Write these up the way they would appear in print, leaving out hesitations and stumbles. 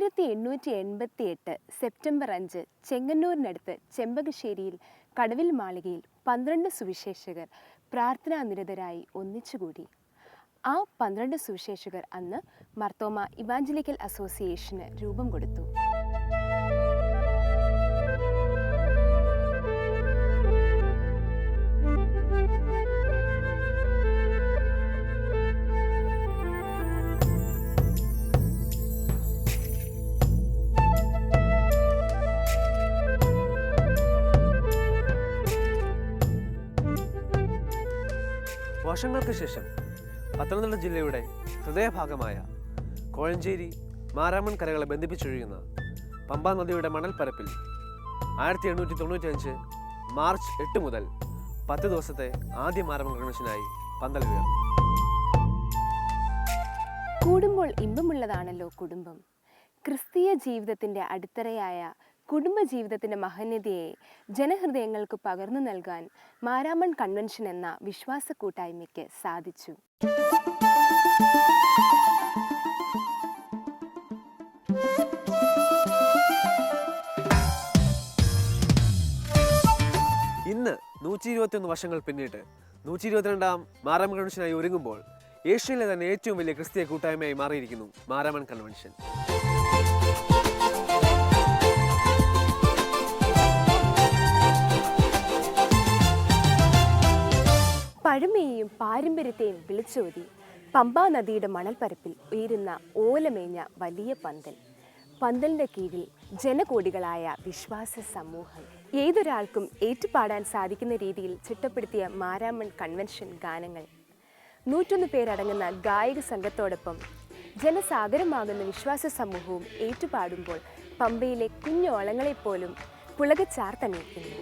1888 September 5 ചെങ്ങന്നൂരിനടുത്ത് ചെമ്പകശ്ശേരിയിൽ കടവിൽ മാളികയിൽ 12 സുവിശേഷകർ പ്രാർത്ഥനാനിരതരായി ഒന്നിച്ചുകൂടി. ആ 12 സുവിശേഷകർ അന്ന് മാർത്തോമ ഇവാഞ്ചലിക്കൽ അസോസിയേഷന് രൂപം കൊടുത്തു. വർഷങ്ങൾക്ക് ശേഷം പത്തനംതിട്ട ജില്ലയുടെ ഹൃദയഭാഗമായ കോഴഞ്ചേരി മാരാമൺ കരകളെ ബന്ധിപ്പിച്ചൊഴുകുന്ന പമ്പാ നദിയുടെ മണൽപ്പരപ്പിൽ 1895 മാർച്ച് 8 മുതൽ 10 ദിവസത്തെ ആദ്യ മാരാമൺ കൺവെൻഷനായി പന്തൽ ഉയർന്നു. കൂടുമ്പോൾ ഇമ്പമുള്ളതാണല്ലോ കുടുംബം. ക്രിസ്തീയ ജീവിതത്തിൻ്റെ അടിത്തറയായ കുടുംബജീവിതത്തിൻ്റെ മഹനീയതയെ ജനഹൃദയങ്ങൾക്ക് പകർന്നു നൽകാൻ മാരാമൺ കൺവെൻഷൻ എന്ന വിശ്വാസ കൂട്ടായ്മയ്ക്ക് സാധിച്ചു. ഇന്ന് 121 വർഷങ്ങൾ പിന്നിട്ട് 122ാം മാരാമൺ കൺവെൻഷനായി ഒരുങ്ങുമ്പോൾ ഏഷ്യയിലെ തന്നെ ഏറ്റവും വലിയ ക്രിസ്തീയ കൂട്ടായ്മയായി മാറിയിരിക്കുന്നു മാരാമൺ കൺവെൻഷൻ. പഴമയെയും പാരമ്പര്യത്തെയും വിളിച്ചോതി പമ്പാ നദിയുടെ മണൽപ്പരപ്പിൽ ഉയരുന്ന ഓലമേഞ്ഞ വലിയ പന്തൽ. പന്തലിൻ്റെ കീഴിൽ ജനകോടികളായ വിശ്വാസ സമൂഹം. ഏതൊരാൾക്കും ഏറ്റുപാടാൻ സാധിക്കുന്ന രീതിയിൽ ചിട്ടപ്പെടുത്തിയ മാരാമൺ കൺവെൻഷൻ ഗാനങ്ങൾ 101 പേരടങ്ങുന്ന ഗായക സംഘത്തോടൊപ്പം ജനസാഗരമാകുന്ന വിശ്വാസ സമൂഹവും ഏറ്റുപാടുമ്പോൾ പമ്പയിലെ കുഞ്ഞോളങ്ങളെപ്പോലും പുളകച്ചാർത്തണിയിക്കുന്നു.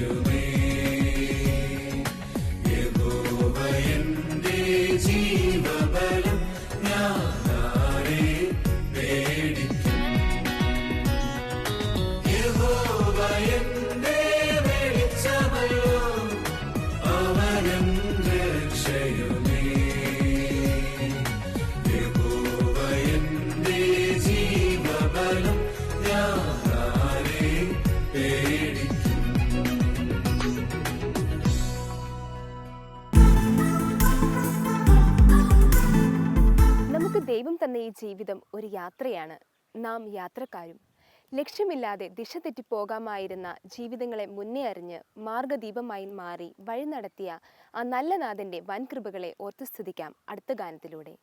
രക്ഷയുമേ യഹോവ എന്റെ ജീവബലം ഞാനാരെ പേടിക്കും യഹോവ എന്റെ വെളിച്ചമല്ലോ അവൻ രക്ഷയുമേ യഹോവ എന്റെ ജീവബലം ഞാനാരെ പേടിക്കും നമുക്ക് ദൈവം തന്ന ഈ ജീവിതം ഒരു യാത്രയാണ്. നാം യാത്രക്കാരും. ലക്ഷ്യമില്ലാതെ ദിശ തെറ്റിപ്പോകാമായിരുന്ന ജീവിതങ്ങളെ മുന്നേ അറിഞ്ഞ് മാർഗദീപമായി മാറി വഴി നടത്തിയ ആ നല്ല നാഥന്റെ വൻകൃപകളെ ഓർത്തു സ്തുതിക്കാം അടുത്ത ഗാനത്തിലൂടെ.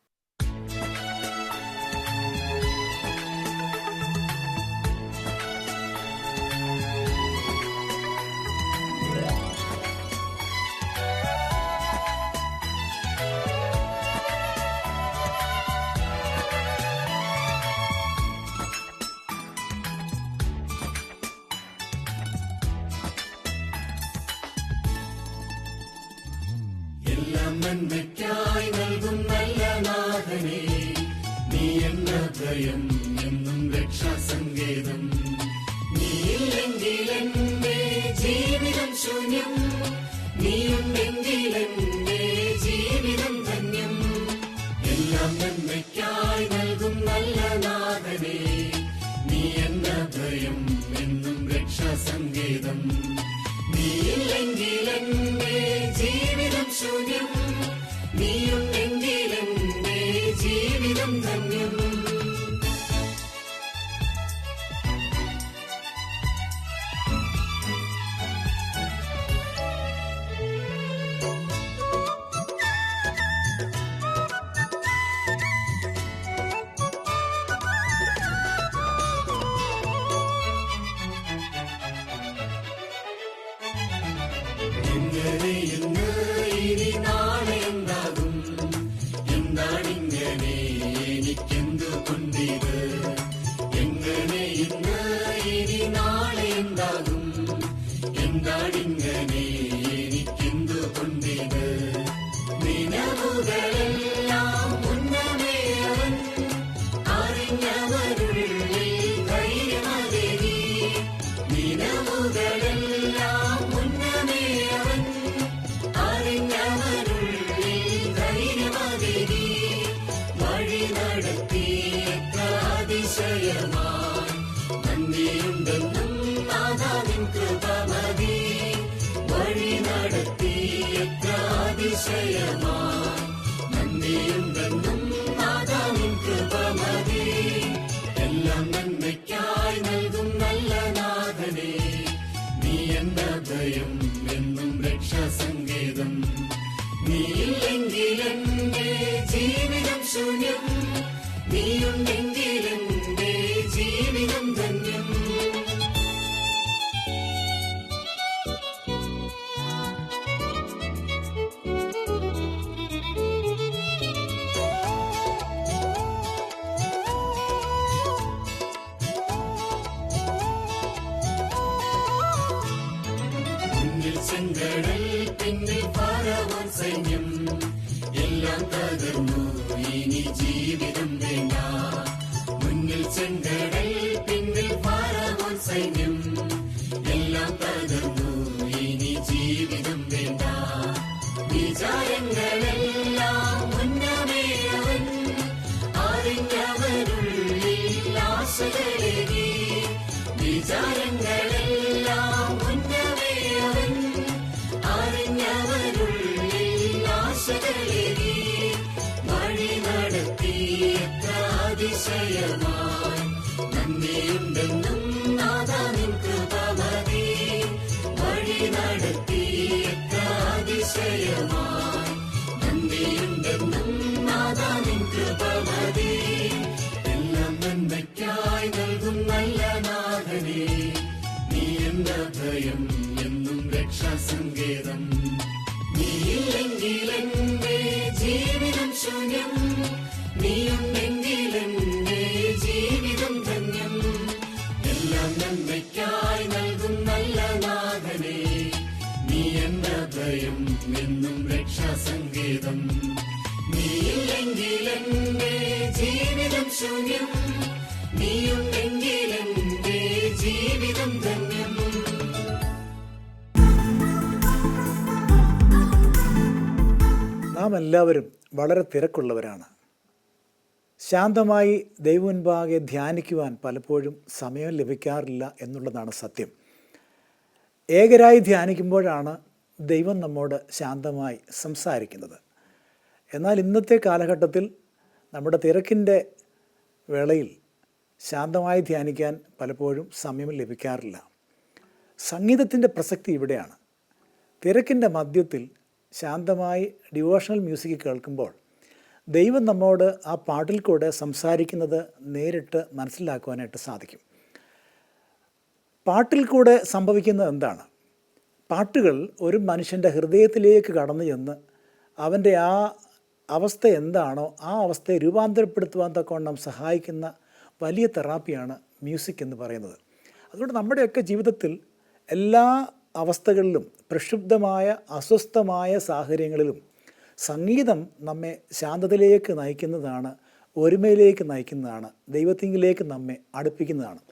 എല്ലാം നന്മയ്ക്കായി നൽകും നല്ല നാഥനേ നീ എന്ന ഭയം എന്നും രക്ഷാസങ്കേതം നീയില്ലെങ്കിൽ എന്റെ ജീവിതം ശൂന്യം നീയുണ്ടെങ്കിൽ എന്റെ ജീവിതം ധന്യം എല്ലാം നന്മയ്ക്കായി നൽകും നല്ല നാഥനേ നീ എന്ന ഭയം എന്നും രക്ഷാസങ്കേതം നീയില്ലെങ്കിൽ എന്റെ ജീവിതം ശൂന്യം നീയുണ്ടെങ്കിൽ എന്റെ ജീവിതം ധന്യം എങ്ങനെ ഇന്ന് ഇനി നാളെ എന്താകും എന്താണിങ്ങനെ എനിക്കെന്തു കൊണ്ടിത് എങ്ങനെ ഇന്ന് ഇനി നാളെ എന്താകും എന്താണിങ്ങനെ എനിക്കെന്തു കൊണ്ടിത് നിലവുകളെല്ലാം മുന്നമേ അവൻ അറിഞ്ഞവരുള്ളിൽ ധൈര്യമതേകി നിലവുകളെല്ലാം മുന്നമേ അവൻ അറിഞ്ഞവരുള്ളിൽ ധൈര്യമതേകി വഴി നടത്തി എത്ര അതിശയമായി നന്ദിയുണ്ടെന്നും നാഥാ നിൻ കൃപ മതി വഴി നടത്തി എത്ര അതിശയമായി നന്ദിയുണ്ടെന്നും നാഥാ നിൻ കൃപ മതി എല്ലാം നന്മയ്ക്കായി നൽകും നല്ല നാഥനേ നീ എന്ന ഭയം എന്നും രക്ഷാസങ്കേതം നീയില്ലെങ്കിൽ എന്റെ ജീവിതം ശൂന്യം നീയുണ്ടെങ്കിൽ എന്റെ ജീവിതം ധന്യം മുന്നിൽ ചെങ്കടൽ പിന്നിൽ ഫറവോൻ സൈന്യം എല്ലാം തകർന്നു ഇനി ജീവിതം വേണ്ട മുന്നിൽ ചെങ്കടൽ പിന്നിൽ ഫറവോൻ സൈന്യം എല്ലാം തകർന്നു ഇനി ജീവിതം വേണ്ട വിചാരങ്ങളെല്ലാം മുന്നമേ അവൻ അറിഞ്ഞവരുള്ളിൽ ആശകളേകി വിചാരങ്ങളെല്ലാം മുന്നമേ അവൻ അറിഞ്ഞവരുള്ളിൽ ആശകളേകി വഴി നടത്തി എത്ര അതിശയമായി നന്ദിയുണ്ടെന്നും നാഥാ നിൻ കൃപ മതി വഴി നടത്തി എത്ര അതിശയമായി നന്ദിയുണ്ടെന്നും നാഥാ നിൻ കൃപ മതി എല്ലാം നന്മയ്ക്കായി നൽകും നല്ല നാഥനേ നീ എന്ന ഭയം എന്നും രക്ഷാസങ്കേതം നീയില്ലെങ്കിൽ എന്റെ ജീവിതം ശൂന്യം നീയുണ്ടെങ്കിൽ എന്റെ ജീവിതം ധന്യം എല്ലാം നന്മയ്ക്കായി നൽകും നല്ല നാഥനേ അഭയം എന്നും രക്ഷാസങ്കേതം. നീയില്ലെങ്കിൽ എന്റെ ജീവിതം ശൂന്യം, നീയുണ്ടെങ്കിൽ എന്റെ ജീവിതം ധന്യം. നാം എല്ലാവരും വളരെ തിരക്കുള്ളവരാണ്. ശാന്തമായി ദൈവമുൻപാകെ ധ്യാനിക്കുവാൻ പലപ്പോഴും സമയം ലഭിക്കാറില്ല എന്നുള്ളതാണ് സത്യം. ഏകരായി ധ്യാനിക്കുമ്പോഴാണ് ദൈവം നമ്മോട് ശാന്തമായി സംസാരിക്കുന്നത്. എന്നാൽ ഇന്നത്തെ കാലഘട്ടത്തിൽ നമ്മുടെ തിരക്കിൻ്റെ വേളയിൽ ശാന്തമായി ധ്യാനിക്കാൻ പലപ്പോഴും സമയം ലഭിക്കാറില്ല. സംഗീതത്തിൻ്റെ പ്രസക്തി ഇവിടെയാണ്. തിരക്കിൻ്റെ മധ്യത്തിൽ ശാന്തമായി ഡിവോഷണൽ മ്യൂസിക് കേൾക്കുമ്പോൾ ദൈവം നമ്മോട് ആ പാട്ടിൽ കൂടെ സംസാരിക്കുന്നത് നേരിട്ട് മനസ്സിലാക്കുവാനായിട്ട് സാധിക്കും. പാട്ടിൽ കൂടെ സംഭവിക്കുന്നത് എന്താണ്? പാട്ടുകൾ ഒരു മനുഷ്യൻ്റെ ഹൃദയത്തിലേക്ക് കടന്നു ചെന്ന് അവൻ്റെ ആ അവസ്ഥ എന്താണോ ആ അവസ്ഥയെ രൂപാന്തരപ്പെടുത്തുവാൻ തക്കവണ്ണം സഹായിക്കുന്ന വലിയ തെറാപ്പിയാണ് മ്യൂസിക് എന്ന് പറയുന്നത്. അതുകൊണ്ട് നമ്മുടെയൊക്കെ ജീവിതത്തിൽ എല്ലാ അവസ്ഥകളിലും പ്രക്ഷുബ്ധമായ അസ്വസ്ഥമായ സാഹചര്യങ്ങളിലും സംഗീതം നമ്മെ ശാന്തതയിലേക്ക് നയിക്കുന്നതാണ്, ഒരുമയിലേക്ക് നയിക്കുന്നതാണ്, ദൈവത്തിങ്കിലേക്ക് നമ്മെ അടുപ്പിക്കുന്നതാണ്.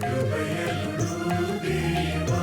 കൃപയരുളൂ ദേവാ.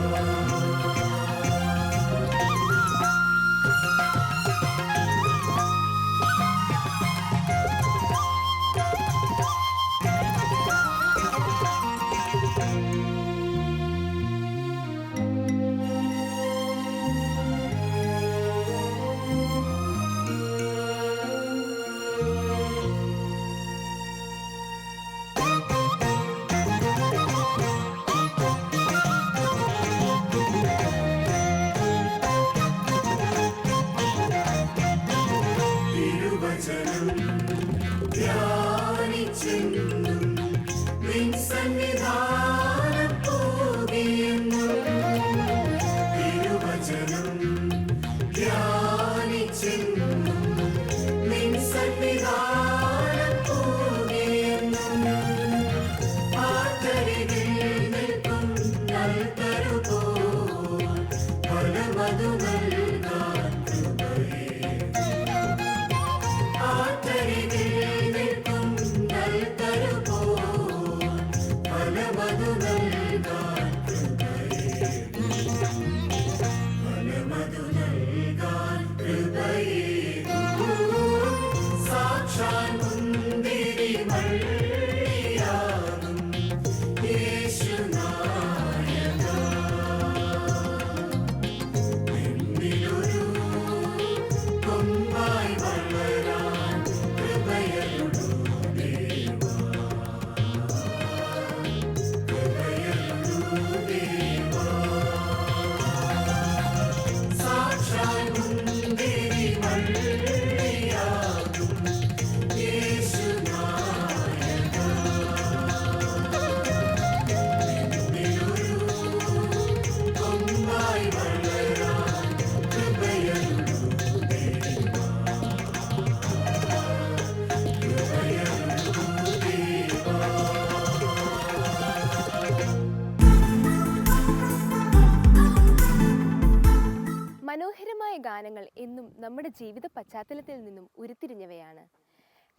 ഗാനങ്ങൾ എന്നും നമ്മുടെ ജീവിത പശ്ചാത്തലത്തിൽ നിന്നും ഉരുത്തിരിഞ്ഞവയാണ്.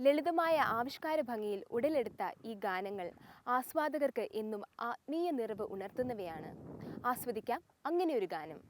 ലളിതമായ ആവിഷ്കാര ഭംഗിയിൽ ഉടലെടുത്ത ഈ ഗാനങ്ങൾ ആസ്വാദകർക്ക് എന്നും ആത്മീയ നിറവ് ഉണർത്തുന്നവയാണ്. ആസ്വദിക്കാം അങ്ങനെയൊരു ഗാനം.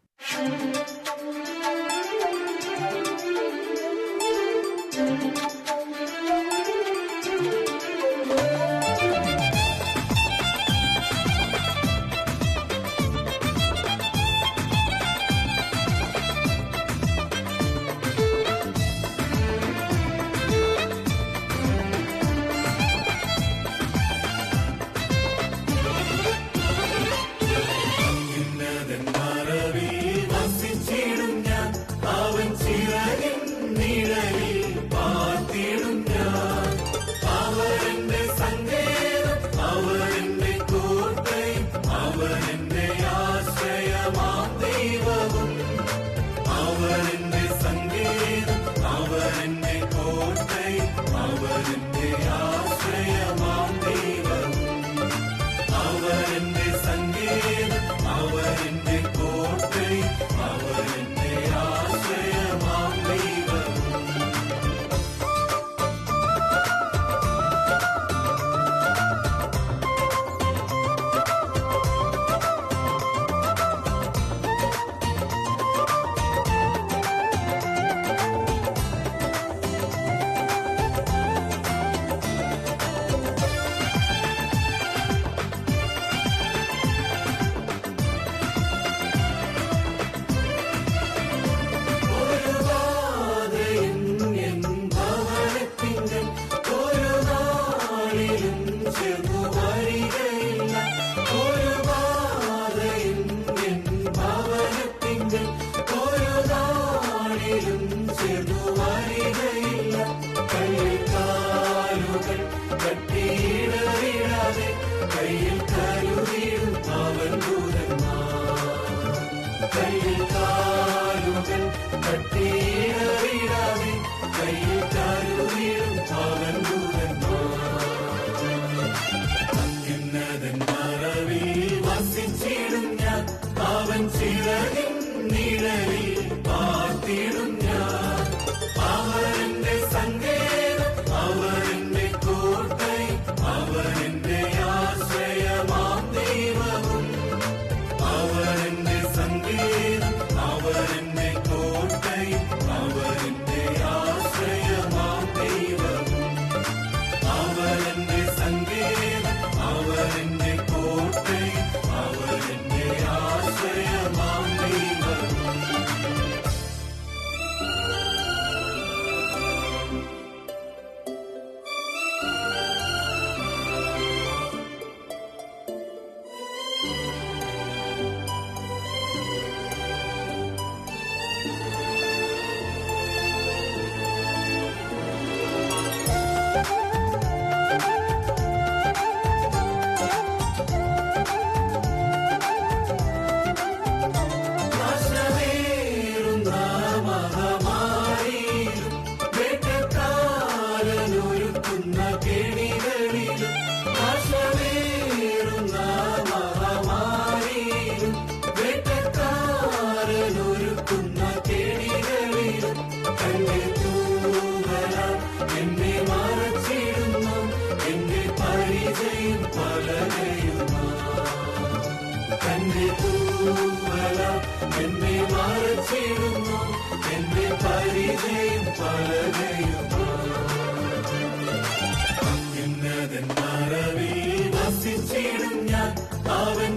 അവൻ